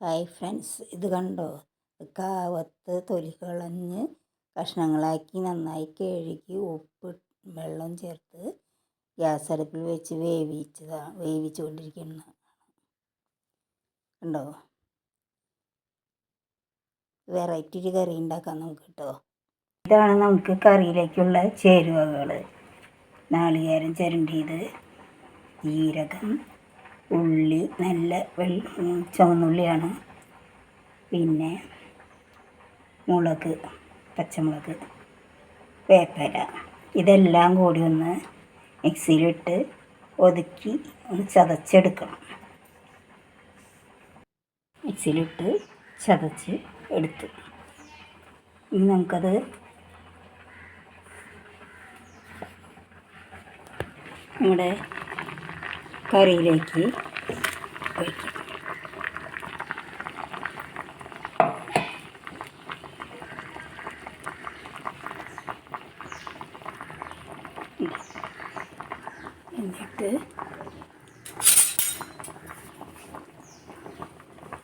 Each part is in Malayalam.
ഹായ് ഫ്രണ്ട്സ്, ഇത് കണ്ടോ? കാവത്ത് തൊലി കളഞ്ഞ് കഷ്ണങ്ങളാക്കി നന്നായി കഴുകി ഉപ്പ് വെള്ളം ചേർത്ത് ഗ്യാസ് അടുപ്പിൽ വെച്ച് വേവിച്ചുകൊണ്ടിരിക്കുന്ന കണ്ടോ. വെറൈറ്റി ഒരു കറി ഉണ്ടാക്കാം നമുക്ക് കേട്ടോ. ഇതാണ് നമുക്ക് കറിയിലേക്കുള്ള ചേരുവകൾ: നാളികേരം ചിരണ്ടിയത്, ജീരകം, ഉള്ളി, നല്ല ചുവന്നുള്ളിയാണ്, പിന്നെ മുളക്, പച്ചമുളക്, വേപ്പില. ഇതെല്ലാം കൂടി ഒന്ന് മിക്സിയിലിട്ട് ഒതുക്കി ഒന്ന് ചതച്ചെടുക്കണം. മിക്സിയിലിട്ട് ചതച്ച് എടുത്തു. ഇനി നമുക്കത് നമ്മുടെ കറിയിലേക്ക് ഒഴിക്കാം. എന്നിട്ട്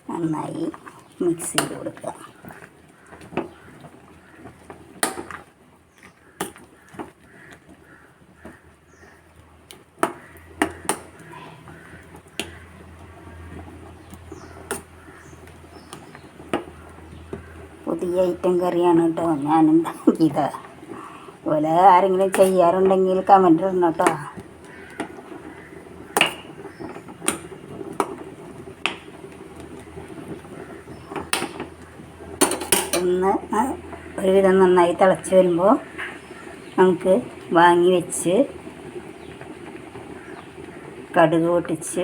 നന്നായി മിക്സ് ചെയ്ത് കൊടുക്കുക. പുതിയ ഐറ്റം കറിയാണ് കേട്ടോ ഞാനുണ്ടാക്കിയത്. അതുപോലെ ആരെങ്കിലും ചെയ്യാറുണ്ടെങ്കിൽ കമൻറ്റ് ഇടണം കേട്ടോ. ഒന്ന് ഒരുവിധം നന്നായി തിളച്ച് വരുമ്പോൾ നമുക്ക് വാങ്ങി വെച്ച്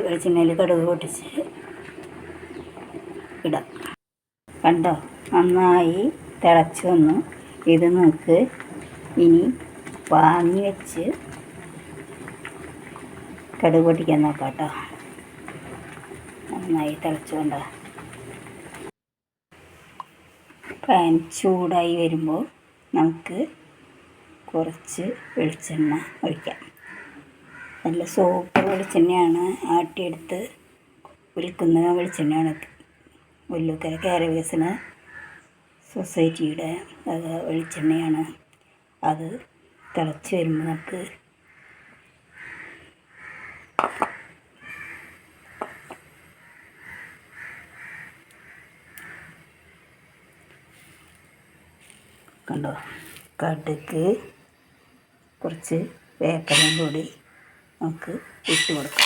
വെളിച്ചെണ്ണയിൽ കടുക് പൊട്ടിച്ച് ഇടാം. കണ്ടോ, നന്നായി തിളച്ച് വന്നു. ഇത് നമുക്ക് ഇനി വാങ്ങി വെച്ച് കടുക് പൊട്ടിക്കാൻ നോക്കാം കേട്ടോ. നന്നായി തിളച്ചുകൊണ്ടോ. പാൻ ചൂടായി വരുമ്പോൾ നമുക്ക് കുറച്ച് വെളിച്ചെണ്ണ ഒഴിക്കാം. നല്ല സൂപ്പർ വെളിച്ചെണ്ണയാണ്, ആട്ടിയെടുത്ത് വിൽക്കുന്ന വെളിച്ചെണ്ണയാണ്. ഒല്ലൂക്കര കേരവികസന സൊസൈറ്റിയുടെ വെളിച്ചെണ്ണയാണ്. അത് തിളച്ച് വരുമ്പോൾ നമുക്ക് കണ്ടോ, കടുക്, കുറച്ച് വേപ്പിലയും കൂടി നമുക്ക് ഇട്ട് കൊടുക്കാം.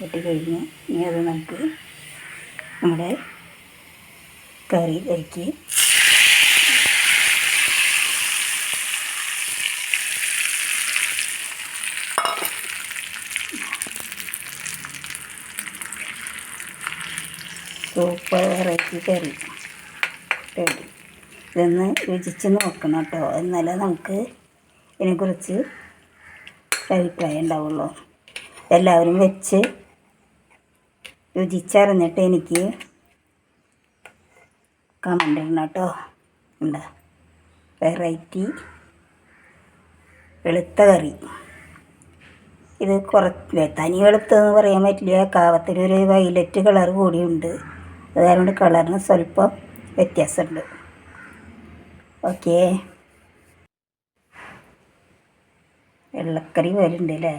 ഇട്ട് കഴിഞ്ഞ് ഇനി അത് നമുക്ക് നമ്മുടെ കറിയിലേക്ക് സൂപ്പർ വെറൈറ്റി കറി റെഡി. ഇതൊന്ന് രുചിച്ച് നോക്കണം കേട്ടോ, എന്നാലേ നമുക്ക് ഇതിനെക്കുറിച്ച് അഭിപ്രായം ഉണ്ടാവുള്ളൂ. എല്ലാവരും വെച്ച് രുചിച്ചറിഞ്ഞിട്ട് എനിക്ക് കമൻ്റ് ഇടണം കേട്ടോ. എന്താ വെറൈറ്റി വെളുത്ത കറി. ഇത് കുറച്ച് തനി വെളുത്തതെന്ന് പറയാൻ പറ്റില്ല, കാവത്തിലൊരു വയലറ്റ് കളർ കൂടിയുണ്ട്. അതുകൊണ്ട് കളറിന് സ്വല്പം വ്യത്യാസമുണ്ട്. ഓക്കേ, വെള്ളക്കറി വരുന്നുണ്ട് അല്ലേ.